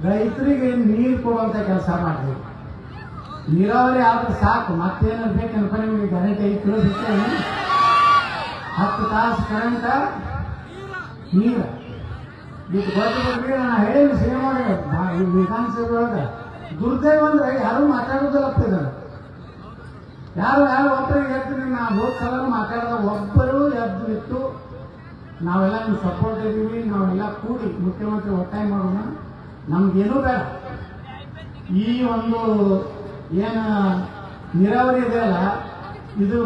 ರೈತರಿಗೆ ನೀರು ಕೊಡುವಂತ ಕೆಲಸ ಮಾಡಿದ್ವಿ. ನೀರಾವರಿ ಆದ್ರೆ ಸಾಕು, ಮತ್ತೇನಾದ್ರು ಬೇಕಂತ ನಿಮಗೆ ಗ್ಯಾರಂಟಿ 5 ಕಿಲೋ ಸಿಗ್ತೇನೆ. 10 ತಾಸು ಕರೆಂಟ ನೀರು ಇದು ಗೊತ್ತಿಗೆ ನಾನು ಹೇಳಿ ಸೇವೆ ಮಾಡಿ ವಿಧಾನಸಭೆ ಒಳಗೆ ದುರ್ದೈವ ಅಂದ್ರೆ ಯಾರು ಮಾತಾಡೋದಿಲ್ಲ. ಯಾರು ಒಬ್ಬರಿಗೆ ಹೇಳ್ತೀನಿ. ನಾವು ಹೋದ ಸಲ ಮಾತಾಡಿದ ಒಬ್ಬರು ಎದ್ದು ಇತ್ತು ನಾವೆಲ್ಲ ನಿಮ್ಗೆ ಸಪೋರ್ಟ್ ಇದ್ದೀವಿ, ನಾವೆಲ್ಲ ಕೂಡಿ ಮುಖ್ಯಮಂತ್ರಿ ಒತ್ತಾಯ ಮಾಡೋಣ, ನಮ್ಗೇನೂ ಬೇಡ. ಈ ಒಂದು ಏನು ನೀರಾವರಿ ಇದೆಯಲ್ಲ ಇದು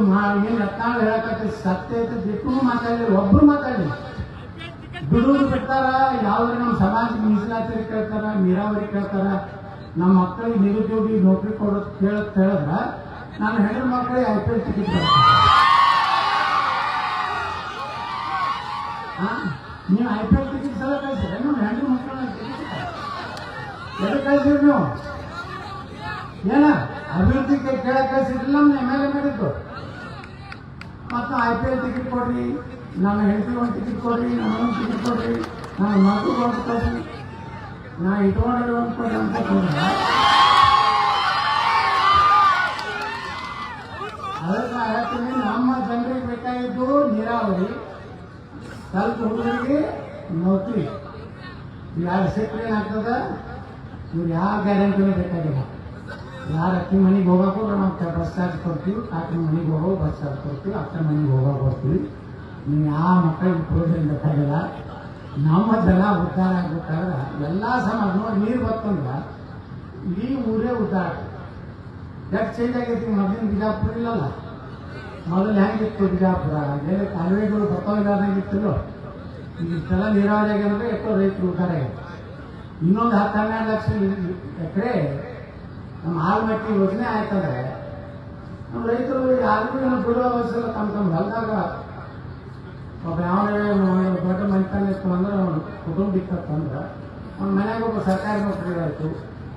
ಏನು ರತ್ನಾಳು ಹೇಳಕತ್ತೆ ಸತ್ಯ ಐತೆ ಬಿಟ್ಟು ಮಾತಾಡಿದ್ರು, ಒಬ್ರು ಮಾತಾಡಿದ್ರು. ಬಿಡುವುದು ಬಿಡ್ತಾರ, ಯಾವ್ದು ನಮ್ಮ ಸಮಾಜಕ್ಕೆ ಮೀಸಲಾತಿ ಕೇಳ್ತಾರ, ನೀರಾವರಿ ಕೇಳ್ತಾರ, ನಮ್ಮ ಮಕ್ಕಳಿಗೆ ನಿರುದ್ಯೋಗಿ ನೌಕರಿ ಕೊಡೋದು ಹೇಳಿದ್ರ ನಾನು ಹೆಣ್ಣು ಮಕ್ಕಳಿಗೆ IPL ಟಿಕೆಟ್ ನೀವು IPL ಟಿಕೆಟ್ ಸಲ ಕಳಿಸಿದ್ರೆ ನಮ್ಮ ಹೆಣ್ಣು ಮಕ್ಕಳನ್ನ ಎಲ್ಲಿ ಕಳಿಸಿರಿ ನೀವು? ಏನ ಅಭಿವೃದ್ಧಿ ಕೇಳಕ್ ಕಳಿಸಿದ್ರಿಲ್ಲ ನಮ್ಮ MLA ಮಾಡಿದ್ದು. ಮತ್ತು IPL ಟಿಕೆಟ್ ಕೊಡ್ರಿ, ನಮ್ಮ ಹೆಂಡತಿಗೆ ಒಂದು ಟಿಕೆಟ್ ಕೊಡ್ರಿ, ನಮಗೊಂದು ಟಿಕೆಟ್ ಕೊಡ್ರಿ, ನಾನು ಮಗು ಒಂದು ಕೊಡ್ರಿ, ನಾ ಇಟ್ಕೊಂಡ್ರೆ ಒಂದು ಕೊಡ್ರಿ ಅಂತ ಕೊಡ್ರಿ. ಅದಕ್ಕೆ ನಾ ಹೇಳ್ತೀನಿ, ನಮ್ಮ ಜನರಿಗೆ ಬೇಕಾಗಿದ್ದು ನೀರಾವರಿ, ಸ್ವಲ್ಪ ಹುಡುಗರಿಗೆ ನೌಕರಿ. ಯಾರು ಸಿಕ್ಕರೆ ಏನಾಗ್ತದ, ಇವ್ರು ಯಾವ ಗ್ಯಾರಂಟಿನೂ ಬೇಕಾಗಿಲ್ಲ. ಯಾರು ಅಕ್ಕಿ ಮನೆಗೆ ಹೋಗಕ್ಕೂ ನಾವು ಬಸ್ ಚಾರ್ಜ್ ಕೊಡ್ತೀವಿ, ಅಕ್ಕನ ಮನೆಗೆ ಹೋಗೋ ಬಸ್ ಚಾರ್ಜ್ ಕೊಡ್ತೀವಿ, ಅಕ್ಕನ ಮನೆಗೆ ಹೋಗೋ ಕೊಡ್ತೀವಿ. ನೀವು ಯಾವ ಮಕ್ಕಳಿಗೆ ಪ್ರೋಜನ ಬೇಕಾಗಿಲ್ಲ. ನಮ್ಮ ಜನ ಉದ್ಧಾರ ಆಗ್ಬೇಕಾದ್ರೆ ಎಲ್ಲ ಸಮಾಜ ನೋಡಿ ನೀರು ಬರ್ತಂದ್ರೆ ಈ ಊರೇ ಉದ್ಧಾರ. ಎಷ್ಟು ಚೇಂಜ್ ಆಗೈತಿ. ಮೊದಲಿನ ಬಿಜಾಪುರ ಇಲ್ಲಲ್ಲ, ಮೊದಲು ಹೆಂಗಿತ್ತು ಬಿಜಾಪುರ, ಬೇರೆ ಕಾಲುವೆಗಳು ಬರ್ತಾವಿಲ್ಲ, ಇಷ್ಟೆಲ್ಲ ನೀರಾವರಿ ಆಗಿದ್ರೆ ಎಷ್ಟೋ ರೈತರು ಉದ್ಧಾರ ಆಗಿದೆ. ಇನ್ನೊಂದು 10-12 ಲಕ್ಷ ಎಕರೆ ನಮ್ಮ ಆಲ್ಮಟ್ಟಿ ಯೋಜನೆ ಆಯ್ತಂದ್ರೆ ನಮ್ಮ ರೈತರು ಯಾರಿಗೂ ಏನು ಬಿಡುವ ಅವಶ್ಯಕ ತಮ್ಮ ಹೊಲದಾಗ ಒಬ್ಬ ಯಾವ ದೊಡ್ಡ ಮನೆತನ ಇತ್ತು ಅಂದ್ರೆ ಅವನು ಕುಟುಂಬಿಕತ್ತಂದ್ರೆ ಅವ್ನ ಮನೆಯಾಗ ಒಬ್ಬ ಸರ್ಕಾರಿ ನೌಕರಿ ಆಯಿತು,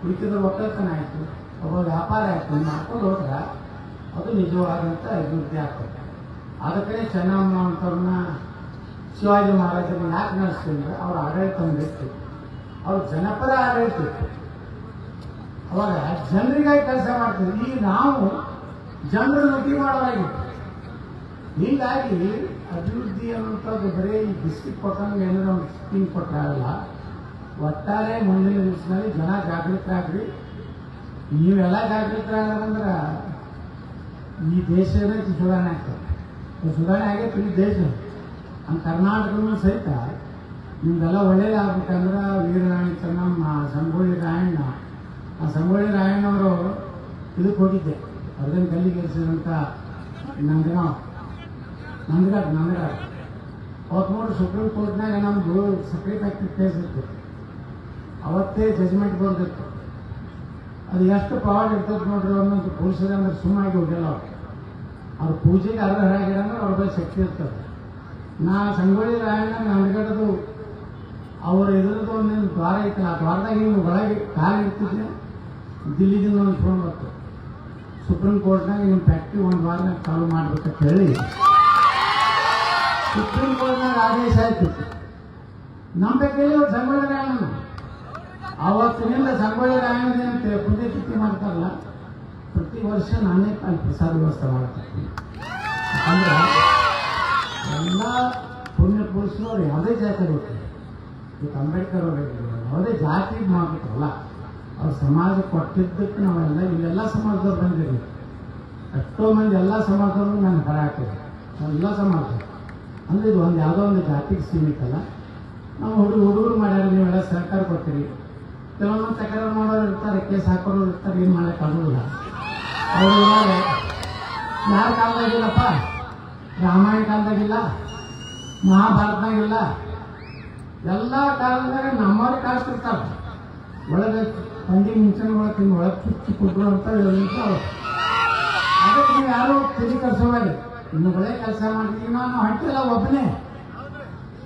ಉಳಿತಿದ್ರೆ ಒಕ್ಕಲ್ತನ ಆಯಿತು, ಒಬ್ಬ ವ್ಯಾಪಾರ ಆಯಿತು, ಮಾಡ್ಕೊಂಡು ಹೋದ್ರೆ ಅದು ನಿಜವಾದಂಥ ಅಭಿವೃದ್ಧಿ ಆಗ್ತದೆ. ಅದಕ್ಕೆ ಚೆನ್ನಮ್ಮ ಅಂತವ್ರನ್ನ ಶಿವಾಜಿ ಮಹಾರಾಜರನ್ನ ಯಾಕೆ ನಡೆಸ್ತಿದ್ರೆ ಅವ್ರ ಆಡಳಿತ ಇತ್ತು, ಅವ್ರ ಜನಪದ ಆಡಳಿತ ಇತ್ತು. ಅವಾಗ ಜನರಿಗಾಗಿ ಕೆಲಸ ಮಾಡ್ತೀವಿ. ಈಗ ನಾವು ಜನರ ನುಗ್ಗಿ ಮಾಡೋದಾಗಿತ್ತು. ಹೀಗಾಗಿ ಅಭಿವೃದ್ಧಿ ಅನ್ನುವಂಥದ್ದು ಬರೀ ಈ ಬಿಸ್ಕಿಟ್ ಕೊಟ್ಟಂಗೆ ಏನಾದ್ರು ಒಂದು ಸ್ಕೀಮ್ ಕೊಟ್ಟಾಗಲ್ಲ. ಒಟ್ಟಾರೆ ಮುಂದಿನ ದಿವಸದಲ್ಲಿ ಜನ ಜಾಗೃತರಾಗ್ರಿ. ನೀವೆಲ್ಲ ಜಾಗೃತರಾಗಂದ್ರೆ ಈ ದೇಶನೇ ಸುಧಾರಣೆ ಆಗ್ತದೆ. ಸುಧಾರಣೆ ಆಗೈತೆ ಈ ದೇಶ. ನಮ್ಮ ಕರ್ನಾಟಕನೂ ಸಹಿತ ನಿಮ್ಗೆಲ್ಲ ಒಳ್ಳೇದಾಗಬೇಕಂದ್ರೆ ವೀರರಾಣಿ ಚೆನ್ನಮ್ಮ, ಸಂಗೊಳ್ಳಿ ರಾಯಣ್ಣ, ಆ ಸಂಗೊಳ್ಳಿ ರಾಯಣ್ಣವರು ಇದಕ್ಕೆ ಹೋಗಿದ್ದೆ, ಅರ್ಧನ್ ಕಲ್ಲಿಗೇರಿಸಿದಂಥ ನಂದಗಾಡ್ ಅವತ್ತು ನೋಡಿ ಸುಪ್ರೀಂ ಕೋರ್ಟ್ನಾಗ ನಮ್ಮದು ಸಕ್ರೆ ಫ್ಯಾಕ್ಟ್ರಿ ಕೇಸ್ ಇತ್ತು. ಅವತ್ತೇ ಜಜ್ಮೆಂಟ್ ಬರ್ದಿತ್ತು. ಅದು ಎಷ್ಟು ಪವರ್ ಇರ್ತದೆ ನೋಡ್ರಿ, ಅನ್ನೋದು ಪೊಲೀಸರು ಅಂದ್ರೆ ಸುಮ್ಮಾಗಿ ಹೋಗಿಲ್ಲ. ಅವ್ರ ಪೂಜೆಗೆ ಅರ್ಹರಾಗ್ಯಾರ ಅಂದ್ರೆ ಅವ್ರ ಬಗ್ಗೆ ಶಕ್ತಿ ಇರ್ತದೆ. ನಾ ಸಂಗೊಳ್ಳಿ ರಾಯಣ್ಣ ನಂದಗಡದು ಅವ್ರ ಇದ್ರದ್ದು ಒಂದೇನು ದ್ವಾರ ಐತಲ್ಲ, ಆ ದ್ವಾರದಾಗ ಹಿಂಗೆ ಒಳಗೆ ಕಾಲು ಇರ್ತಿದ್ದೆ. ದಿಲ್ಲಿದಿಂದ ಒಂದು ಫೋನ್ ಬರ್ತು, ಸುಪ್ರೀಂ ಕೋರ್ಟ್ನಾಗ ನಿಮ್ಮ ಫ್ಯಾಕ್ಟ್ರಿ ಒಂದು ವಾರನಾಗ ಚಾಲು ಮಾಡ್ಬೇಕಂತ ಹೇಳಿ ಸುಪ್ರೀಂ ಕೋರ್ಟ್ನಾಗ ಆದೇಶ ಆಯ್ತಿತ್ತು. ನಂಬೇಕಲ್ಲಿ ಅವ್ರು ಸಂಗೊಳ್ಳಿ ರಾಯಣ್ಣ ಅವತ್ತಿನಿಂದ ಸಂಗೊಳ್ಳಿ ರಾಯಣ್ಣದೇನು ಪುಣ್ಯತಿಥಿ ಮಾಡ್ತಾರಲ್ಲ, ಪ್ರತಿ ವರ್ಷ ನಾನೇ ಅಲ್ಲಿ ಪ್ರಸಾದ ವ್ಯವಸ್ಥೆ ಮಾಡ್ತೀನಿ. ಅಂದ್ರೆ ಎಲ್ಲ ಪುಣ್ಯ ಪುರುಷರು ಯಾವುದೇ ಜಾತಿ ಹೋಗ್ತಾರೆ. ಈಗ ಅಂಬೇಡ್ಕರ್ ಅವರು ಯಾವುದೇ ಜಾತಿ ಮಾಡ್ಬಿಟ್ರಲ್ಲ, ಅವ್ರ ಸಮಾಜ ಕೊಟ್ಟಿದ್ದಕ್ಕೆ ನಾವೆಲ್ಲ ಇಲ್ಲೆಲ್ಲ ಸಮಾಜದವ್ರು ಬಂದಿದ್ದೀವಿ. ಎಷ್ಟೋ ಮಂದಿ ಎಲ್ಲ ಸಮಾಜದವ್ರು ನಾನು ಹೊರ ಹಾಕಿದೆ. ಎಲ್ಲ ಸಮಾಜ ಅಂದರೆ ಇದು ಒಂದು ಯಾವುದೋ ಒಂದು ಜಾತಿಗೆ ಸೀಮಿತಲ್ಲ. ನಾವು ಹುಡುಗರು ಮಾಡ್ಯಾರ, ನೀವೆಲ್ಲ ಸರ್ಕಾರ ಕೊಡ್ತೀರಿ. ಕೆಲವೊಂದು ತಕರಾರು ಮಾಡೋರು ಇರ್ತಾರೆ, ಕೇಸ್ ಹಾಕೋರು ಇರ್ತಾರೆ, ಏನು ಮಾಡೋಕ್ಕಾಗೋದಿಲ್ಲ. ಅವರು ಯಾರ ಕಾಲದಾಗಿಲ್ಲಪ್ಪ, ರಾಮಾಯಣ ಕಾಲದಾಗಿಲ್ಲ, ಮಹಾಭಾರತದಾಗಿಲ್ಲ, ಎಲ್ಲ ಕಾಲದಾಗ ನಮ್ಮವ್ರಿಗೆ ಕಾಣಿಸ್ತಿರ್ತಾರೆ. ಒಳಗೆ ತಂಡಿ ಮುಂಚೆನ ಒಳಗೆ ತಿಂದು ಒಳಗೆ ಚುಚ್ಚಿ ಕೊಟ್ಟರು ಅಂತ ಹೇಳಿದ್ರು ಅವರು. ಅದಕ್ಕೆ ನೀವು ಯಾರು ತಿಳಿ ಕಳ್ಸೋಬೇಡಿ, ಇನ್ನು ಒಳ್ಳೆ ಕೆಲಸ ಮಾಡ್ತೀವಿ. ನಾವು ಹೊಂಟಿಲ್ಲ, ಒಬ್ಬನೇ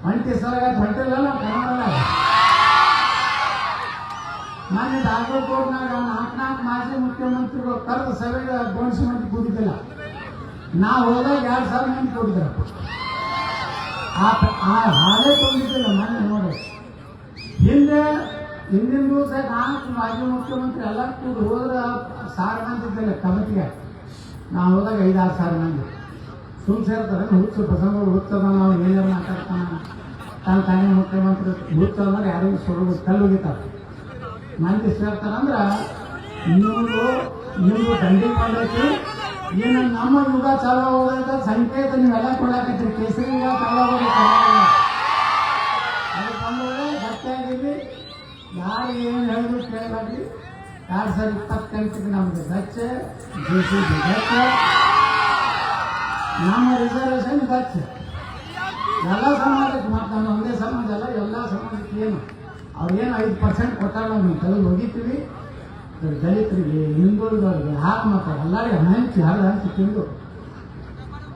ಹೊಂಟಿ ಸಲಗಾಯ್ತು, ಹೊಂಟಿಲ್ಲ ನಾವು ಕನ್ನಡ. ಮೊನ್ನೆ ದಾಖಲೆಕೋಟ್ನಾಗ 4 ಮಾಜಿ ಮುಖ್ಯಮಂತ್ರಿಗಳು ಕರೆದು ಸಭೆಗೆ ಗೋಣಿಸಿ ಮಂದಿ ಕೂಡಿದ್ದಿಲ್ಲ. ನಾವು ಹೋದಾಗ 2,000 ಮಂದಿ ಕೂಡಿದ್ರಪ್ಪ. ಆ ಹಾಲೇ ಕೊಂಡಿದ್ದಿಲ್ಲ ಮೊನ್ನೆ ನೋಡಿ. ಹಿಂದೆ ಹಿಂದಿನ ದಿವಸ ನಾನು ಮಾಜಿ ಮುಖ್ಯಮಂತ್ರಿ ಎಲ್ಲ ಕೂಡ ಹೋದ್ರೆ 1,000 ಮಂದಿ ಇದ್ದಿಲ್ಲ ಕಮಿಟಿಗೆ. ನಾವು ಹೋದಾಗ 5-6 ಸಾವಿರ ಮಂದಿ ಸುಮ್ ಸೇರ್ತಾರೆ. ಹುಚ್ಚು ಪ್ರಸಂಗಗಳು ಹುಚ್ಚದ ನಾವು ಏನಾರು ಮಾತಾಡ್ತಾನ ತಾನೇ ಮುಖ್ಯಮಂತ್ರಿ ಹುಚ್ಚ ಅಂದ್ರೆ ಯಾರಿಗೂ ಸುಳ್ಳು ಕಲ್ಲು ಹೋಗಿತಾರೆ ಮಂದಿ ಸೇರ್ತಾರಂದ್ರೆ ನಿಮ್ದು ದಂಡಿ ಮಾಡೈತಿ. ಇನ್ನು ನಮ್ಮ ಯುಗ ಚಾಲು ಹೋಗೋದಂತ ಸಂಕೇತ ನೀವೆಲ್ಲ ಕೊಡಾಕತ್ರಿ. ಕೇಸರಿ ಯುಗ ಚಾಲು ಹೋಗೋದು ಅದು ಬಂದವರೆ ಗಟ್ಟಿಯಾಗಿವಿ. ಯಾರು ಏನು ಹೇಳಿದ್ರು ಕೇಳಬೇಡ್ರಿ. 2028ಕ್ಕೆ ನಮ್ದು ಗಚ್ಚ JCB ಗಚ್ಚ, ನಮ್ಮ ರಿಸರ್ವೇಶನ್ ಗಚ್ಚ ಎಲ್ಲ ಸಮಾಜಕ್ಕೆ. ಮತ್ತು ನಮ್ಮ ಒಂದೇ ಸಮಾಜ ಅಲ್ಲ, ಎಲ್ಲ ಸಮಾಜಕ್ಕೆ ಏನು ಅವ್ರೇನು 5% ಕೊಟ್ಟಾರ ನಾವು ತೆಗೆದು ಹೋಗಿರ್ತೀವಿ. ದಲಿತರಿಗೆ, ಹಿಂದುಳಿದವರಿಗೆ, ಹಾಕಿ ಮಾತ್ರ ಎಲ್ಲರಿಗೆ ಹಂಚಿ ತಿಂದು